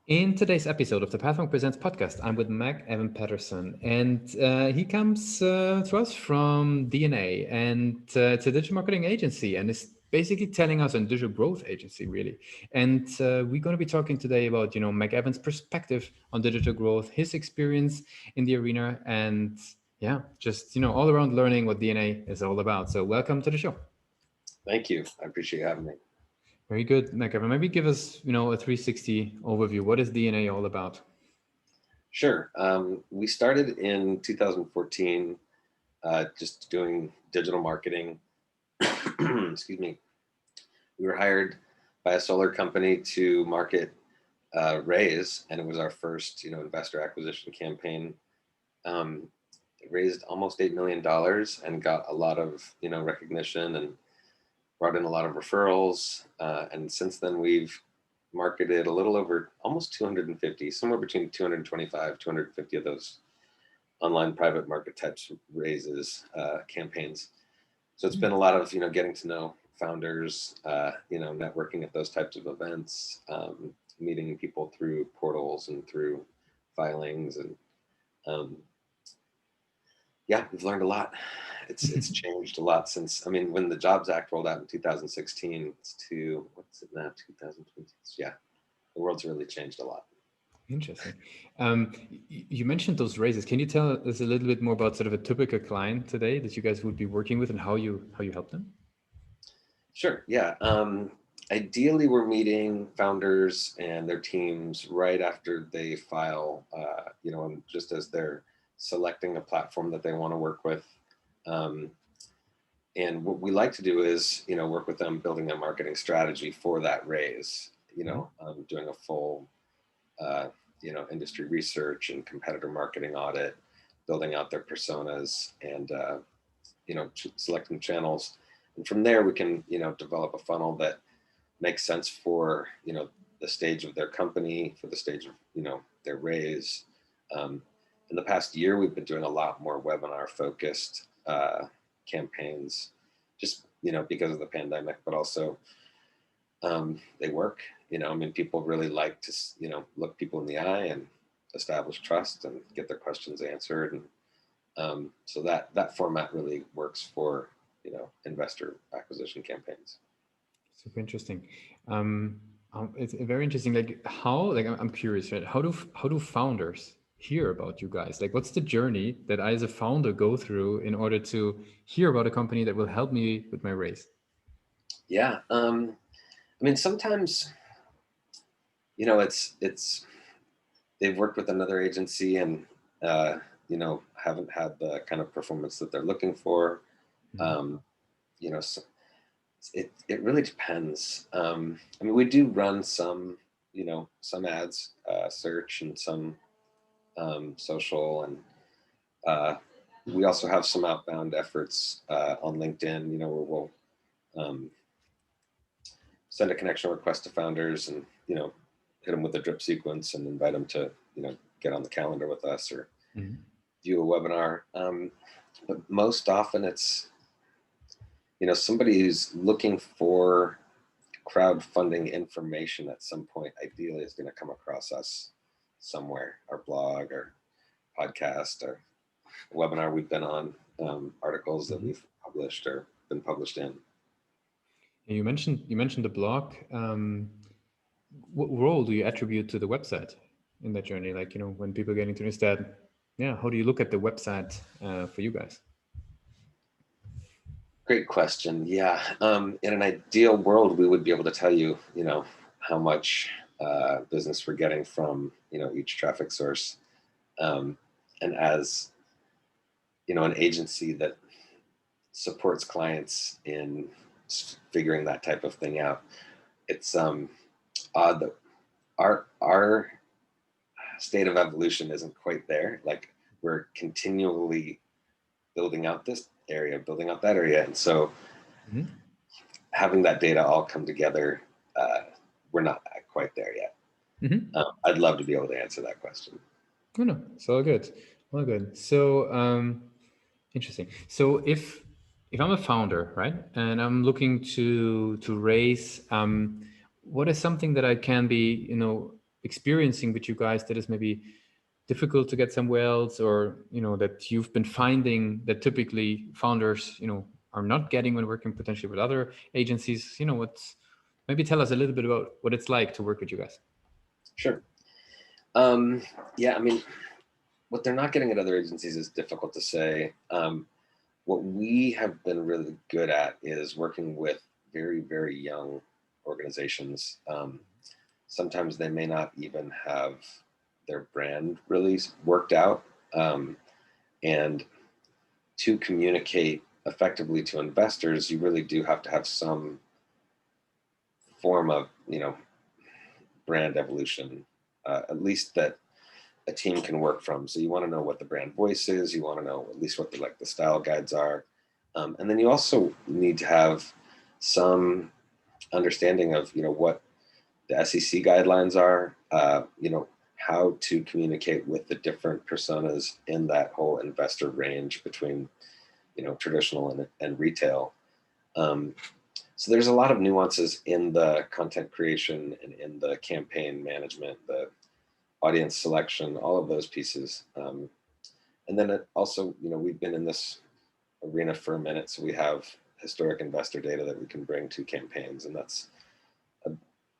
In today's episode of the Pathmark Presents podcast, I'm with MacEwen Patterson, and he comes to us from DNA, and it's a digital marketing agency, and is basically telling us a digital growth agency, really. And we're going to be talking today about, MacEwen's perspective on digital growth, his experience in the arena, and yeah, just all around learning what DNA is all about. So welcome to the show. Thank you. I appreciate you having me. Very good, MacEwen. Maybe give us, a 360 overview. What is DNA all about? Sure. We started in 2014, just doing digital marketing. Excuse me. We were hired by a solar company to market Raise, and it was our first, investor acquisition campaign. It raised almost $8 million and got a lot of, recognition and brought in a lot of referrals. And since then, we've marketed a little over almost 250, somewhere between 225, 250 of those online private market types raises, campaigns. So it's been a lot of, getting to know founders, networking at those types of events, meeting people through portals and through filings. And yeah, we've learned a lot. It's changed a lot since, when the Jobs Act rolled out in 2016 to, what's it now, 2026? Yeah, the world's really changed a lot. Interesting. You mentioned those raises. Can you tell us a little bit more about sort of a typical client today that you guys would be working with and how you help them? Sure. Yeah. Ideally, we're meeting founders and their teams right after they file, just as they're selecting a platform that they want to work with. And what we like to do is, work with them building a marketing strategy for that raise, doing a full, industry research and competitor marketing audit, building out their personas and, selecting channels. And from there, we can, develop a funnel that makes sense for, the stage of their company, for the stage of, their raise. In the past year, we've been doing a lot more webinar focused campaigns, just, because of the pandemic, but also they work, people really like to, look people in the eye and establish trust and get their questions answered. And so that format really works for, investor acquisition campaigns. Super interesting. It's very interesting. I'm curious, right? How do founders hear about you guys? Like, what's the journey that I as a founder go through in order to hear about a company that will help me with my raise? Yeah. Sometimes, it's they've worked with another agency and, haven't had the kind of performance that they're looking for. So it really depends. We do run some, some ads, search and some social, and we also have some outbound efforts on LinkedIn, where we'll send a connection request to founders and, hit them with a drip sequence and invite them to, get on the calendar with us or view a webinar. But most often it's, somebody who's looking for crowdfunding information at some point, ideally is going to come across us somewhere, our blog or podcast or webinar we've been on, articles that we've published or been published in. You mentioned the blog. What role do you attribute to the website in that journey? Like, when people get into this, how do you look at the website for you guys? Great question. Yeah. In an ideal world, we would be able to tell you, how much business we're getting from, each traffic source. And as, an agency that supports clients in figuring that type of thing out, it's odd that our state of evolution isn't quite there. Like, we're continually building out this area, building out that area. And so having that data all come together, we're not quite there yet. I'd love to be able to answer that question. Oh, no, it's all good. All good. So interesting. So if I'm a founder, right, and I'm looking to raise, what is something that I can be, experiencing with you guys that is maybe difficult to get somewhere else, or that you've been finding that typically founders are not getting when working potentially with other agencies? What's maybe tell us a little bit about what it's like to work with you guys. Sure. Yeah, I mean, what they're not getting at other agencies is difficult to say. What we have been really good at is working with very, very young organizations. Sometimes they may not even have their brand really worked out. And to communicate effectively to investors, you really do have to have some form of, brand evolution, at least that a team can work from. So you want to know what the brand voice is. You want to know at least what the style guides are. And then you also need to have some understanding of, what the SEC guidelines are, how to communicate with the different personas in that whole investor range between, traditional and retail. So there's a lot of nuances in the content creation and in the campaign management, the audience selection, all of those pieces. And then also, we've been in this arena for a minute, so we have historic investor data that we can bring to campaigns, and that's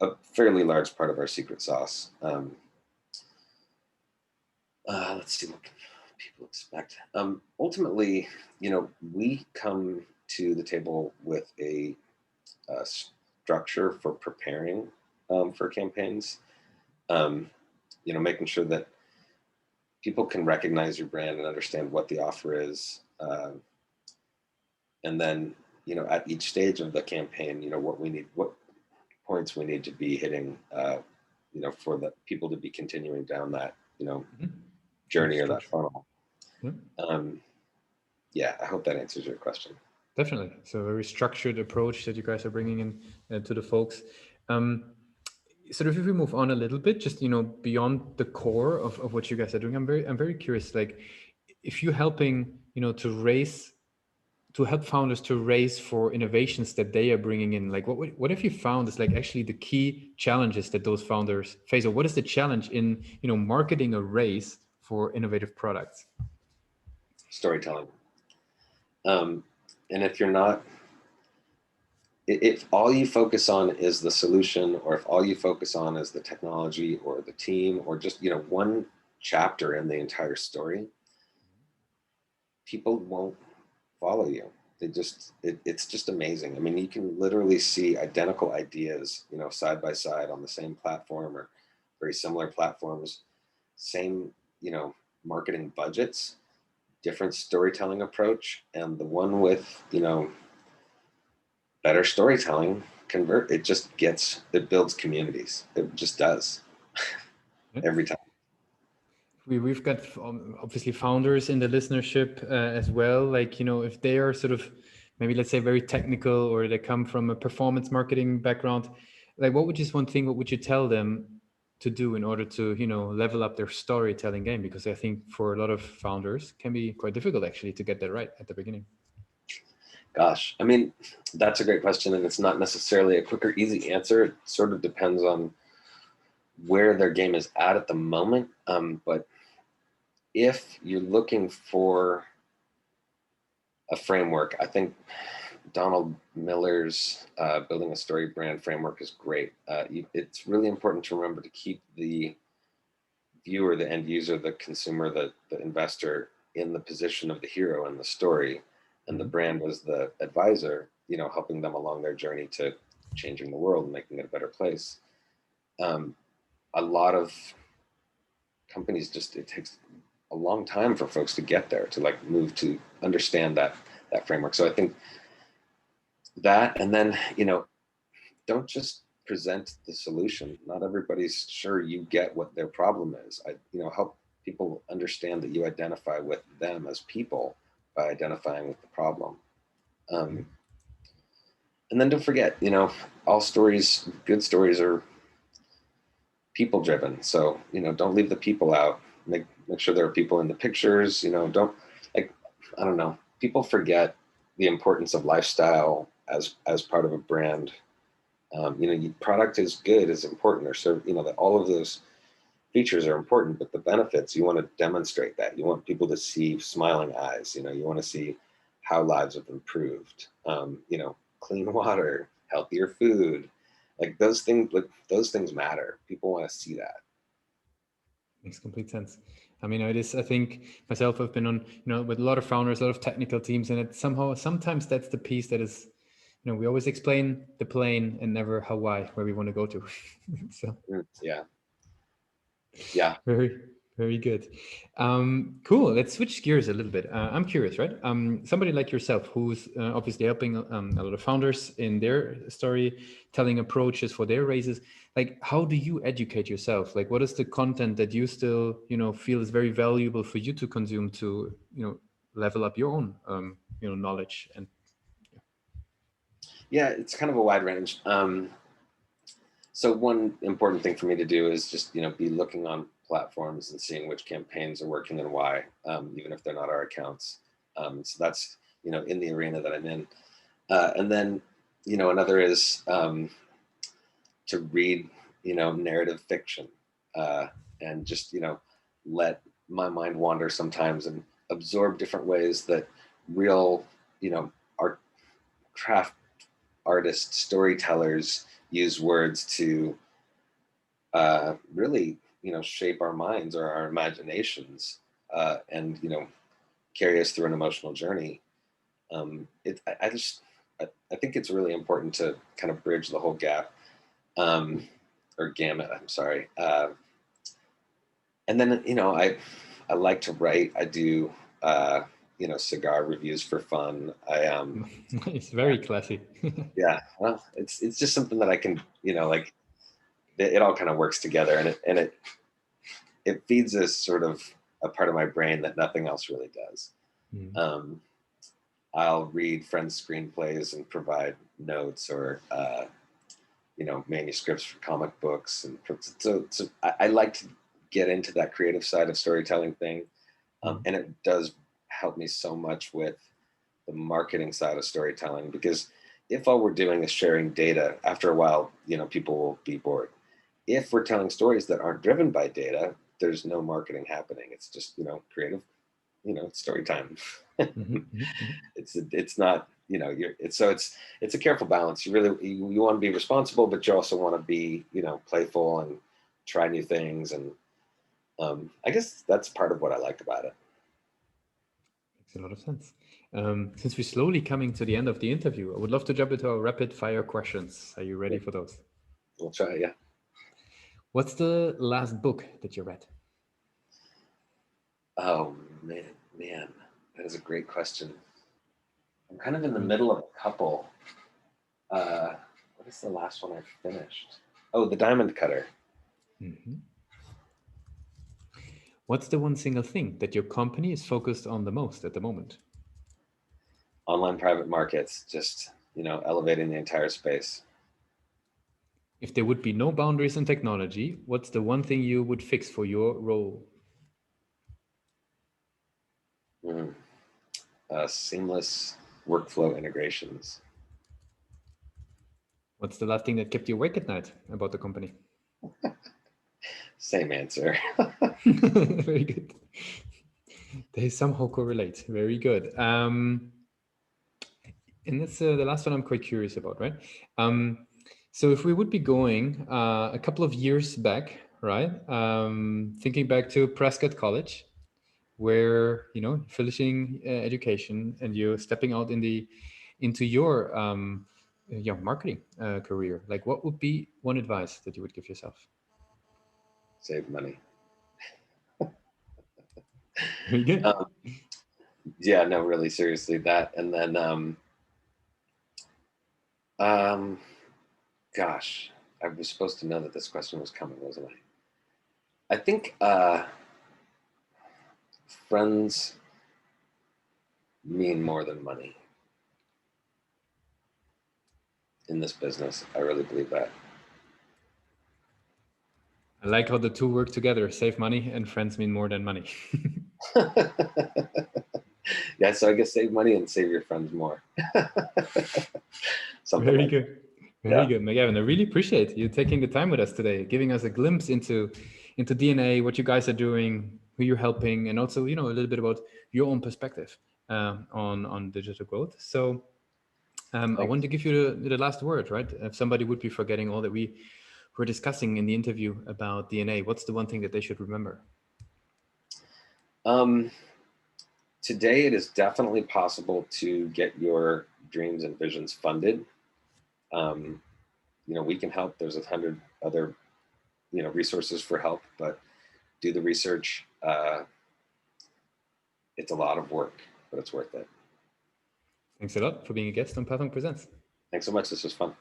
a fairly large part of our secret sauce. Let's see what people expect. Ultimately, we come to the table with a structure for preparing for campaigns. Making sure that people can recognize your brand and understand what the offer is. And then, at each stage of the campaign, what points we need to be hitting, for the people to be continuing down that, journey or that funnel. Yeah, I hope that answers your question. Definitely. So a very structured approach that you guys are bringing in to the folks. Sort of if we move on a little bit, just beyond the core of what you guys are doing, I'm very curious. Like, if you're helping to help founders to raise for innovations that they are bringing in, like what have you found is like actually the key challenges that those founders face, or what is the challenge in marketing a raise for innovative products? Storytelling. And if you're not, if all you focus on is the solution, or if all you focus on is the technology or the team, or just one chapter in the entire story, people won't follow you. It's just amazing. I mean, you can literally see identical ideas, side by side on the same platform or very similar platforms, same, marketing budgets, different storytelling approach, and the one with, better storytelling it builds communities. It just does. Every time. We've got obviously founders in the listenership as well. Like, if they are sort of maybe, let's say, very technical, or they come from a performance marketing background, like what would you tell them to do in order to, level up their storytelling game? Because I think for a lot of founders can be quite difficult actually to get that right at the beginning. Gosh, I mean, that's a great question, and it's not necessarily a quick or easy answer. It sort of depends on where their game is at the moment. But if you're looking for a framework, I think Donald Miller's Building a Story Brand framework is great. It's really important to remember to keep the viewer, the end user, the consumer, the investor in the position of the hero in the story, and the brand was the advisor, helping them along their journey to changing the world and making it a better place. A lot of companies it takes a long time for folks to get there, to move to understand that framework. So I think that, and then, don't just present the solution. Not everybody's sure you get what their problem is. Help people understand that you identify with them as people by identifying with the problem. And then don't forget, all stories, good stories are people driven. So, don't leave the people out. Make sure there are people in the pictures, I don't know. People forget the importance of lifestyle as part of a brand Product is good, is important, or serve, that all of those features are important, but the benefits, you want to demonstrate that. You want people to see smiling eyes. You want to see how lives have improved. Clean water, healthier food, like those things. Like those things matter. People want to see that. Makes complete sense. I mean, it is, I think myself, I've been on, with a lot of founders, a lot of technical teams, and it sometimes that's the piece that is, we always explain the plane and never how, why, where we want to go to. So yeah. very, very good. Cool. Let's switch gears a little bit. I'm curious, right? Somebody like yourself, who's obviously helping a lot of founders in their storytelling approaches for their raises. Like, how do you educate yourself? Like, what is the content that you still, feel is very valuable for you to consume to, level up your own, knowledge? And yeah, it's kind of a wide range. So one important thing for me to do is just, be looking on platforms and seeing which campaigns are working and why, even if they're not our accounts. So that's, in the arena that I'm in. And then, another is to read, narrative fiction and just, let my mind wander sometimes and absorb different ways that real, art, craft artists, storytellers use words to really, shape our minds or our imaginations and, carry us through an emotional journey. I think it's really important to kind of bridge the whole gap or gamut. I'm sorry. And then, I like to write. I do, cigar reviews for fun. it's very classy. Yeah. Well, it's just something that I can, like it all kind of works together, and it feeds this sort of a part of my brain that nothing else really does. I'll read friends' screenplays and provide notes or manuscripts for comic books, and so I like to get into that creative side of storytelling thing, and it does help me so much with the marketing side of storytelling, because if all we're doing is sharing data, after a while, people will be bored. If we're telling stories that aren't driven by data, there's no marketing happening. It's just, creative, story time. It's not, it's a careful balance. You want to be responsible, but you also want to be, playful and try new things. And I guess that's part of what I like about it. Makes a lot of sense. Since we're slowly coming to the end of the interview, I would love to jump into our rapid fire questions. Are you ready for those? We'll try, yeah. What's the last book that you read? Oh, man, that is a great question. I'm kind of in the middle of a couple. What is the last one I finished? Oh, The Diamond Cutter. What's the one single thing that your company is focused on the most at the moment? Online private markets, just, elevating the entire space. If there would be no boundaries in technology, what's the one thing you would fix for your role? Seamless workflow integrations. What's the last thing that kept you awake at night about the company? Same answer. Very good. They somehow correlate. Very good. And that's the last one I'm quite curious about, right? So if we would be going a couple of years back, right? Thinking back to Prescott College, where finishing education and you're stepping out into your marketing career. Like, what would be one advice that you would give yourself? Save money. Very good. Yeah, no, really, seriously, that. And then, gosh, I was supposed to know that this question was coming, wasn't I? I think friends mean more than money in this business. I really believe that. I like how the two work together. Save money and friends mean more than money. Yeah, so I guess save money and save your friends more. Very good. Very good, MacEwen. I really appreciate you taking the time with us today, giving us a glimpse into DNA, what you guys are doing, who you're helping, and also, a little bit about your own perspective on digital growth. So I want to give you the last word, right? If somebody would be forgetting all that we were discussing in the interview about DNA, what's the one thing that they should remember? Today, it is definitely possible to get your dreams and visions funded. We can help. There's 100 other, resources for help, but do the research. It's a lot of work, but it's worth it. Thanks a lot for being a guest on Patterson Presents. Thanks so much. This was fun.